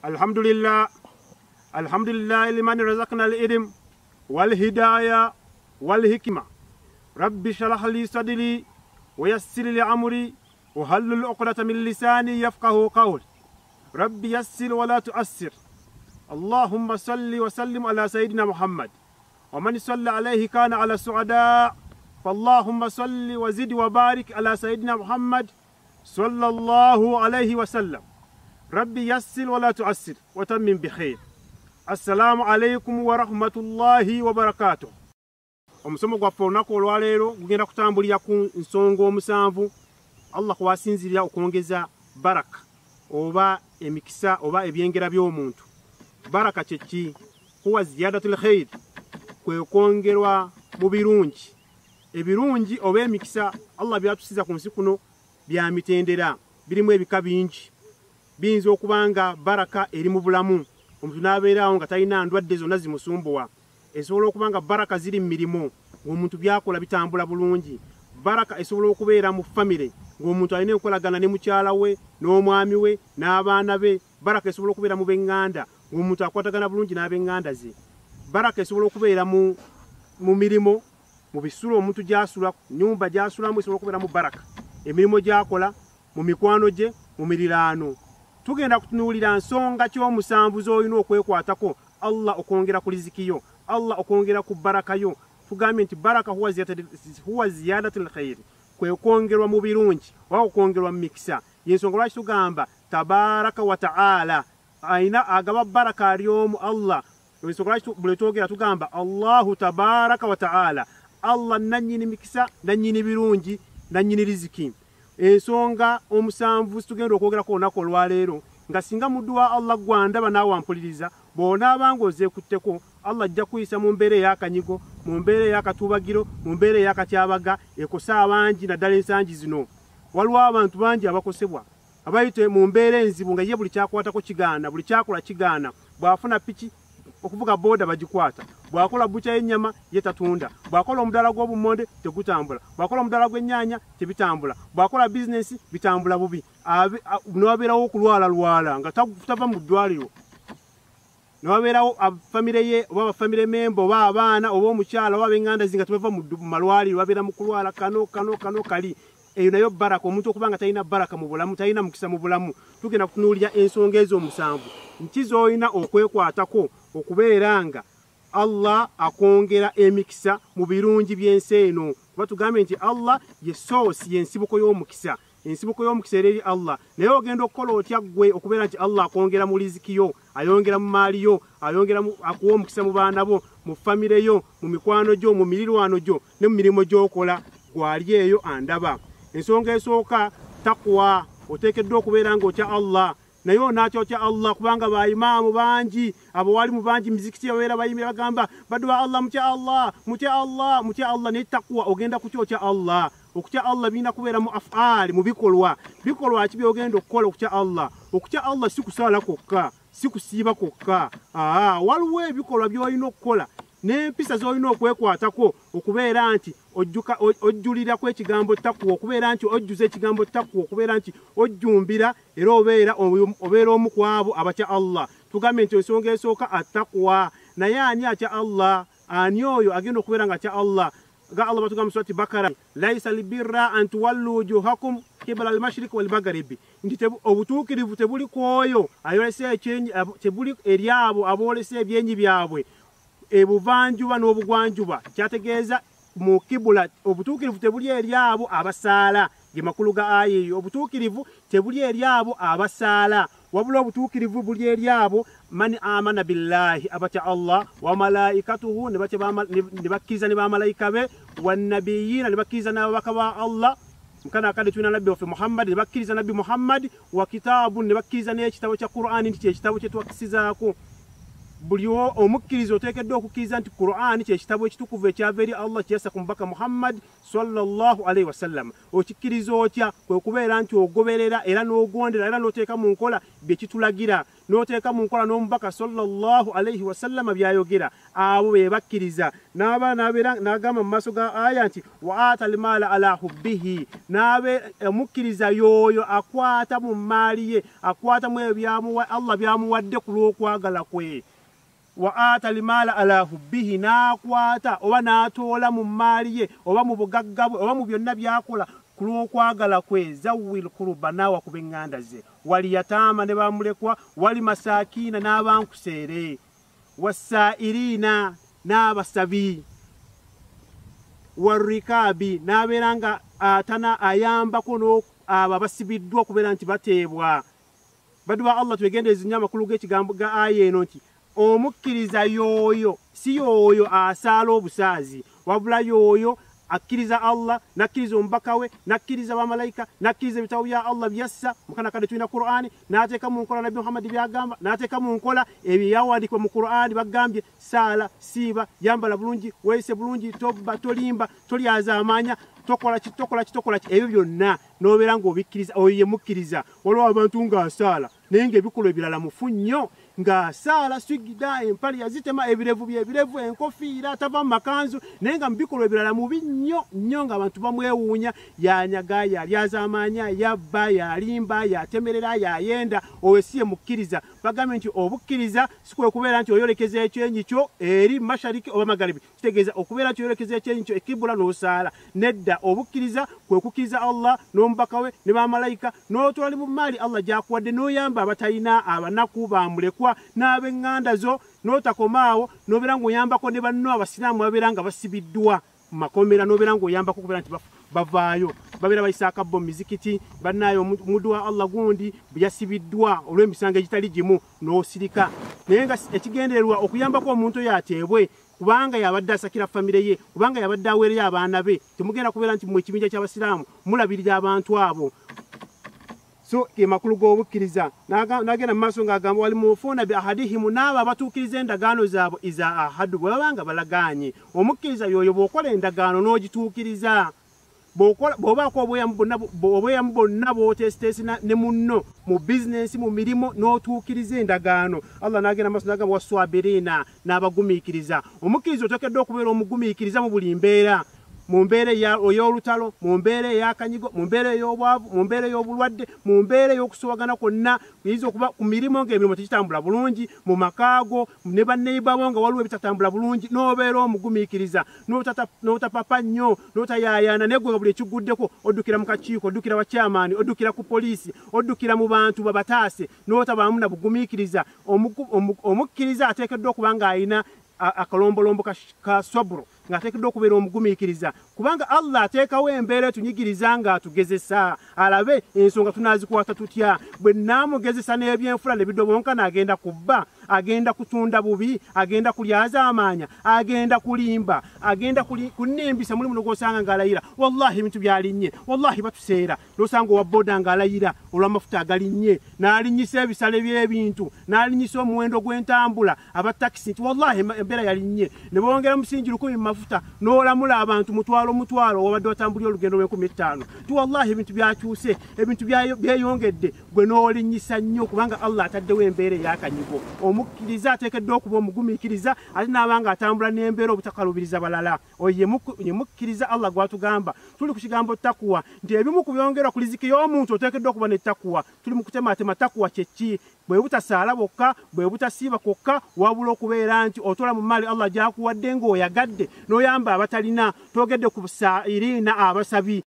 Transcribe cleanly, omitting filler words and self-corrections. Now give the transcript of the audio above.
الحمد لله لمن رزقنا العلم والهداية والحكمة. رب اشرح لي صدري ويسر لي أمري وحلل عقدة من لساني يفقه قولي. رب يسر ولا تؤسر. اللهم صل وسلم على سيدنا محمد، ومن صلى عليه كان على السعداء. فاللهم صل وزد وبارك على سيدنا محمد صلى الله عليه وسلم. رب يسر ولا تؤسر وتمم بخير. السلام عليكم ورحمة الله وبركاته. Omusomo gwaffe olunaku olwaleero gugenda kutambulira ku nsonga omusanvu. Allah kwasinzirira okwongeza baraka oba emikisa oba ebyengera by'omuntu. Baraka kyeki? Huwa ziyadatul khair, kwe kwongerwa mu birungi. Ebirungi oba emikisa Allah byatusiza ku nsi kuno bya mitendera, birimu ebika bingi. Biyinza okubanga baraka eri mu bulamu, omuntu n'abeerawo nga talina ndwadde zonna zimusumbuwa. Esobola okubanga baraka ziri mu mirimu, ng'omuntu byakola bitambula bulungi. Baraka esobola okubeera mu famire, ng'omuntu alina enkolagana ne mukyala we n'omwami we n'abaana be. Baraka esobola okubeera mu b'eŋŋanda, ng'omuntu akwatagana bulungi n'ab'eŋŋanda ze. Baraka esobola okubeera mu mirimo, mu bisulo omuntu gy'asula, nnyumba gy'asulamu esobola okubeera mu baraka. Emirimu gy'akola, mu mikwano gye, mu miriraano. Tugenda kutunuulira nsonga ky'omusanvu z'olina okwekwatako Allah okwongera ku riziki yo, Allah okwongera ku baraka yo. Tugambye nti baraka huwa ziyadatul khair, kwe kwongerwa mu birungi oba okwongerwa mu mikisa. Y'ensonga lwaki tugamba tabaraka wa ta'ala, ayina agaba baraka ali omu Allah. Y'ensonga lwaki buli twogera tugamba Allahu tabaraka wa ta'ala, Allah nannyini mikisa, nannyini birungi, nannyini riziki. Ensonga omusanvu tugenda okwogerako olunaku olwaleero, nga singa muddu wa Allah gwandaba naawe wampuliriza, bw'onaabanga ozeekutteko, Allah ajja kuyisa mu mbeera ey'akanyigo, mu mbeera ey'akatubagiro, mu mbeera ey'akatyabaga, ekosa abangi naddala ensangi zino. Waliwo abantu bangi abakosebwa, abayite mu mbeera enzibu nga ye buli kyakwatako kigaana, buli kyakola kigaana. Bw'afuna piki okuvuga booda bagikwata, bw'akola bucha y'ennyama ye tatunda, bw'akola omudala gw'obumonde tegutambula, bw'akola omudala gw'ennyaanya tebitambula, bw'akola bizinesi bitambula bubi. N'wabeerawo okulwala nga tava mu ddwaliro, n'wabeerawo famire ye oba abafamire memba oba abaana oba omukyala oba ab'eŋŋanda zi nga tebava mu malwaliro, babeera mu kulwala kano kali. Eyo nayo baraka, omuntu okubanga talina baraka mu bulamu, talina mukisa mu bulamu. Tugenda kutunuulira ensonga ez'omusanvu nki z'olina okwekwatako okubeera nga Allah akwongera emikisa mu birungi by'ensi eno. Kuba tugambye nti Allah ye source, y'ensibuko y'omukisa. Ensibuko y'omukisa eri Allah. Naye ogenda okukola otya ggwe okubeera nti Allah akwongera mu riziki yo, ayongera mu maali yo, ayongera akuwa omukisa mu baana bo, mu famire yo, mu mikwano gyo, mu mirirwano gyo ne mu mirimu gy'okola. Gwali eyo andaba. Ensonga esooka takwa, oteekeddwa okubeera ng'otya Allah. Naye onakyotya Allah kubanga baimaamu bangi, abawalimu bangi mizikiti babeera bayimira bagamba badwa Allah, mutya Allah, mutya Allah, mutya Allah. Naye takwa ogenda kukyotya Allah. Okutya Allah birina kubeera mu afaali, mu bikolwa. Bikolwa ki byogenda okukola okutya Allah? Okutya Allah si kusaala kwokka, si kusiiba kwokka. Waliwo ebikolwa by'olina okukola n'empisa z'olina okwekwatako okubeera nti ojjulira ku ekigambo takwa, okubeera nti ojjuza ekigambo takwa, okubeera nti ojjumbira era obeera omu ku abo abatya Allah. Tugambye nti ensonga esooka attakwa. Naye ani atya Allah? Ani oyo agenda okubeera nga atya Allah? Nga Allah batugamba surati Bakara, laisa libirra an tuwallu wujuhakum qibala al-mashriq wal maghrib, nti obutuukirivu tebuli kwoyo ayolesa ekyenyi, tebuli eri abo aboolesa ebyenyi byabwe ebuvanjuba n'obugwanjuba. Kyategeeza mu kibula obutuukirivu tebuli eri abo abasaala. Ge makulu ga aya eyo. Obutuukirivu tebuli eri abo abasaala, wabula obutuukirivu buli eri abo man amana billahi, abatya Allah, wa malaikatuhu, ne bakkiriza ne bamalayika be, wannabiyina, ne bakkiriza n'ababaka ba Allah. Mukana akade tulina nabbi waffe Muhammad, ne bakkiriza nabbi Muhammad, wa kitaabu, ne bakkiriza n'ekitabo kya Qur'ani nti kyekitabo kye twakisizaako. Buli omukkiriza oteekeddwa okukkiriza nti Qur'ani kyekitabo ekitukuvu ekyava eri Allah kyeyassa ku mubaka Muhammad sallallahu alaihi wasallam. Okikkiriza otya? Kwe kubeera nti ogoberera era n'ogondera era n'oteeka mu nkola bye kitulagira. n'oteeka mu nkola n'omubaka sallallahu alayhi wasallam byayogera, abo be bakkiriza. N'agamba mu maaso ga aya nti wa ata almaala ala hubbihi, mukkiriza y'oyo akwata mu maali ye, akwata mu Allah byamuwadde ku lw'okwagala kwe. Wa ata almaala ala hubbihi, n'akwata oba n'atoola mu maali ye oba mu bugagga bwe oba mu byonna byakola ku lw'okwagala kwe. Zawil kuruba, naawa ku b'eŋŋanda ze, wali yataama ne bamulekwa, wali masakiina n'abankuseere, wasaa'iriina n'abasabi, warrikaabi n'abeera nga atana ayambako abo abasibiddwa okubeera nti bateebwa. Baddu ba Allah twegendeeze nnyo amakulu g'ekigambo ga aya eno nti omukkiriza y'oyo si y'oyo asaala obusaazi, wabula y'oyo akkiriza Allah, nakkiriza omubaka we, nakkiriza bamalayika, nakkiriza ebitabo bya Allah byassa mukana kade tulina Qur'ani, n'ateeka mu nkola Nabbi Muhammad byagamba, n'ateeka mu nkola ebyo yawandiikibwa mu Qur'ani bagambye saala, siiba, yambala bulungi, weeyise bulungi, tobba, tolimba, tolyaza amaanya, tokola ki, ebyo byonna n'obeera ng'obikkiriza, oyo ye mukkiriza. Waliwo abantu ng'asaala naye ng'ebikolwa ebirala mufu nnyo, ng'asaala swigida, empale yazitema, ebirevu byebirevu, enkofiira, atava mu makanzu, naye nga mu bikolwa ebirala mubi nnyo ng'abantu bamwewuunya, yanyaga, yalyaza amaanya, yabba, yalimba, yatemerera, yayenda. Oyo si ye mukkiriza. Bagambye nti obukkiriza si kwe kubeera nti oyolekeza ekyenyi kyo eri mashariki oba magaribi, kitegeeza okubeera nti oyolekeza ekyenyi kyo ekibula n'osaala. Nedda, obukkiriza kwe kukkiriza Allah n'omubaka we ne bamalayika, n'otwali mu maali Allah gy'akuwadde, n'oyamba abatalina, abanaku, bamulekwa n'ab'eŋŋanda zo, n'otakomaawo, n'obeera ng'oyambako ne banno abasiraamu babeera nga basibiddwa mu makomera, n'obeera ng'oyambako okubeera nti bavaayo, babeera bayisa akabbo mu mizikiti, bannaayo omuddu wa Allah gundi yasibiddwa olw'emisango egitali gimu, n'osirika. Naye nga ekigendererwa okuyambako omuntu oyo ateebwe, kubanga yabadde asakira famire ye, kubanga yabadde aweereyo abaana be. Temugenda kubeera nti mu ekibinja ky'abasiraamu mulabirira abantu abo. So ke makulu g'obukkiriza n'agenda mu maaso ng'agamba wali mufuuna bi ahadihimu, n'abo abatuukiriza endagaano zaabwe iza ahadu, bwe babanga balagaanye. Omukkiriza y'oyo bw'okola endagaano n'ogituukiriza, bw'obaako obweyamo bonna bw'oteesiteesi ne munno mu bizinensi, mu mirimu, n'otuukiriza endagaano. Allah n'agenda maaso n'agamba waswabiriina, n'abagumiikiriza. Omukkiriza oteekeddwa okubeera omugumiikiriza mu buli mbeera, mu mbeera ey'olutalo, mu mbeera ey'akanyigo, mu mbeera ey'obwavu, mu mbeera ey'obulwadde, mu mbeera ey'okusobagana kwonna. Kuyinza okuba ku mirimu ng'emirimu tekitambula bulungi, mu makaago ne banneibabo nga waliwo ebitatambula bulungi, n'obeera omugumiikiriza, n'otapapa nnyo, n'otayaayana, naye gwe buli ekiguddeko oddukira mu kakiiko, oddukira wa chairman, oddukira ku poliisi, oddukira mu bantu babataase, n'otabaamu na bugumiikiriza. Omukkiriza ateekeddwa okuba ng'alina akalombolombo ka swaburo, ng'ateekeddwa okubeera omugumiikiriza, kubanga Allah ateekawo embeera etunyigiriza ng'atugezesa alabe ensonga tunaazikwata tutya. Bwe nnaamugezesa n'ebyenfula ne bidobonkana, agenda kubba, agenda kutunda bubi, agenda kulyaza amaanya, agenda kulimba, agenda kunnimbisa. Mulimu n'ogosanga ng'alayira wallahi ebintu byalinnye, wallahi batuseera, n'osanga owa boda ng'alayira olw'amafuta agalinnye, n'alinnyisa ebisale by'ebintu, n'alinnyisa omuwendo gw'entambula, abatakisi nti wallahi embeera yalinnye, ne bongera musingi 1,000 mu mafuta, n'olamula abantu mutwalo wabadde watambulira olugendo lw'15,000. Ti wallahi ebintu byakyuse, ebintu byeyongedde, gwe n'olinnyisa nnyo kubanga Allah ataddewo embeera ey'akanyigo. Omukkiriza ateekeddwa okuba omugumiikiriza, ate n'abanga atambula n'embeera obutakalubiriza balala. Oyo ye mukkiriza Allah gwatugamba. Tuli ku kigambo takuwa nti ebimu ku byongera ku riziki y'omuntu oteekeddwa okuba ne takuwa. Tuli mu kutematema takuwa kyeki, bwe butasaala bwokka, bwe butasiiba kwokka, wabula okubeera nti otola mu maali Allah gy'akuwadde ng'oyagadde, n'oyamba abatalina, toogedde ku busaa'iriina abasabi.